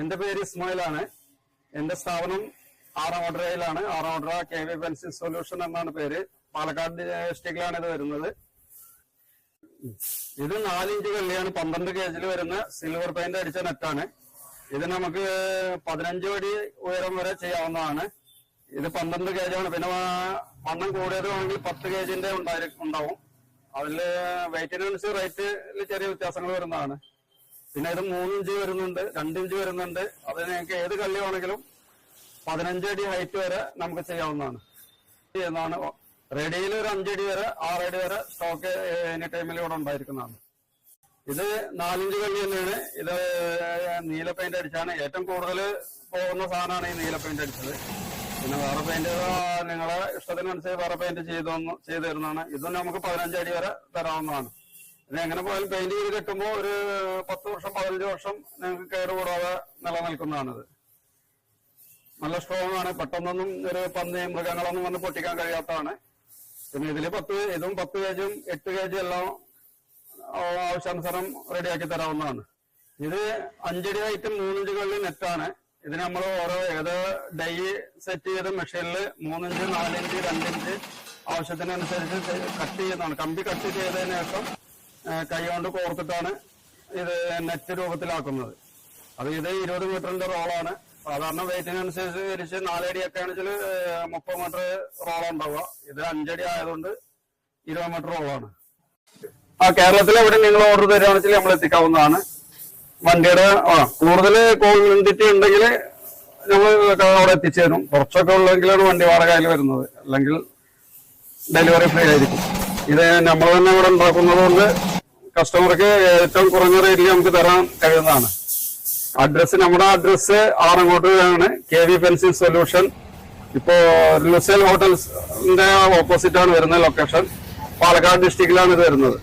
എന്റെ പേര് ഇസ്മായിലാണ്. എന്റെ സ്ഥാപനം ആറാമോട്ടറയിലാണ്. ആറാമോട്ടറ KV പെൻസിൽ സൊല്യൂഷൻ എന്നാണ് പേര്. പാലക്കാട് ഡിസ്ട്രിക്റ്റിലാണ് ഇത് വരുന്നത്. ഇത് 4 ഇഞ്ച് കല്ലിയാണ്. 12 kg വരുന്ന സിൽവർ പെയിന്റ് അടിച്ച നെറ്റാണ്. ഇത് നമുക്ക് 15 അടി ഉയരം വരെ ചെയ്യാവുന്നതാണ്. ഇത് 12 kg ആണ്. പിന്നെ വണ്ണം കൂടിയത് വേണമെങ്കിൽ 10 kg ഉണ്ടാവും. അതിൽ വെയിറ്റിനനുസരിച്ച് റേറ്റിൽ ചെറിയ വ്യത്യാസങ്ങൾ വരുന്നതാണ്. പിന്നെ ഇത് 3 ഇഞ്ച് വരുന്നുണ്ട്, 2 ഇഞ്ച് വരുന്നുണ്ട്. അത് നിങ്ങൾക്ക് ഏത് കല്ല് വേണമെങ്കിലും 15 അടി ഹൈറ്റ് വരെ നമുക്ക് ചെയ്യാവുന്നതാണ്. എന്നാണ് റെഡിയിൽ ഒരു 5 അടി വരെ 6 അടി വരെ സ്റ്റോക്ക് എനി ടൈമിൽ ഇവിടെ ഉണ്ടായിരിക്കുന്നതാണ്. ഇത് 4 ഇഞ്ച് കല്ല് തന്നെയാണ്. ഇത് നീല പെയിന്റ് അടിച്ചാണ്. ഏറ്റവും കൂടുതൽ പോകുന്ന സാധനമാണ് ഈ നീല പെയിന്റ് അടിച്ചത്. പിന്നെ വേറെ പെയിന്റ് നിങ്ങളെ ഇഷ്ടത്തിനനുസരിച്ച് വേറെ പെയിന്റ് ചെയ്തു തരുന്നതാണ്. ഇതും നമുക്ക് 15 അടി വരെ തരാവുന്നതാണ്. ഇത് എങ്ങനെ പോയാലും പെയിന്റ് ചെയ്ത് കിട്ടുമ്പോൾ ഒരു 10 വർഷം 15 വർഷം നിങ്ങൾക്ക് കേടുകൂടാതെ നിലനിൽക്കുന്നതാണിത്. നല്ല സ്ട്രോങ് ആണ്. പെട്ടെന്നൊന്നും ഒരു പന്നി മൃഗങ്ങളൊന്നും വന്ന് പൊട്ടിക്കാൻ കഴിയാത്തതാണ്. പിന്നെ ഇതും 10 kg 8 kg എല്ലാം ആവശ്യാനുസരണം റെഡിയാക്കി തരാവുന്നതാണ്. ഇത് 5 അടി ഹൈറ്റ് 3 ഇഞ്ച് കല്ല് നെറ്റാണ്. ഇതിന് നമ്മൾ ഏത് ഡൈ സെറ്റ് ചെയ്ത് മെഷീനിൽ 3 ഇഞ്ച് 4 ഇഞ്ച് 2 ഇഞ്ച് ആവശ്യത്തിനനുസരിച്ച് കട്ട് ചെയ്യുന്നതാണ്. കമ്പി കട്ട് ചെയ്തതിനു ശേഷം കൈ കൊണ്ട് കോർത്തിട്ടാണ് ഇത് നെറ്റ് രൂപത്തിലാക്കുന്നത്. അത് ഇത് 20 മീറ്ററിന്റെ റോളാണ്. സാധാരണ വെയിറ്റിനനുസരിച്ച് തിരിച്ച് 4 അടിയൊക്കെ ആണെങ്കിൽ 30 മീറ്റർ റോളാണ് ഉണ്ടാവുക. ഇത് 5 അടി ആയതുകൊണ്ട് 20 മീറ്റർ റോളാണ്. കേരളത്തിൽ എവിടെ നിങ്ങൾ ഓർഡർ തരികയാണെന്ന് വെച്ചാൽ നമ്മൾ എത്തിക്കാവുന്നതാണ്. വണ്ടിയുടെ കൂടുതൽ ക്വാണ്ടിറ്റി ഉണ്ടെങ്കിൽ നമ്മൾ അവിടെ എത്തിച്ചു തരും. കുറച്ചൊക്കെ ഉള്ളെങ്കിലാണ് വണ്ടി വാടകയിൽ വരുന്നത്. അല്ലെങ്കിൽ ഡെലിവറി ഫ്രീ ആയിരിക്കും. ഇത് നമ്മൾ തന്നെ ഇവിടെ ഉണ്ടാക്കുന്നത് കൊണ്ട് കസ്റ്റമർക്ക് ഏറ്റവും കുറഞ്ഞ റേറ്റിൽ നമുക്ക് തരാൻ കഴിയുന്നതാണ്. നമ്മുടെ അഡ്രസ് ആറങ്ങോട്ടാണ്. KV pencil solution. ഇപ്പോ ലുസൈൽ ഹോട്ടൽസിന്റെ ഓപ്പോസിറ്റ് ആണ് വരുന്ന ലൊക്കേഷൻ. പാലക്കാട് ഡിസ്ട്രിക്റ്റിലാണ് ഇത് വരുന്നത്.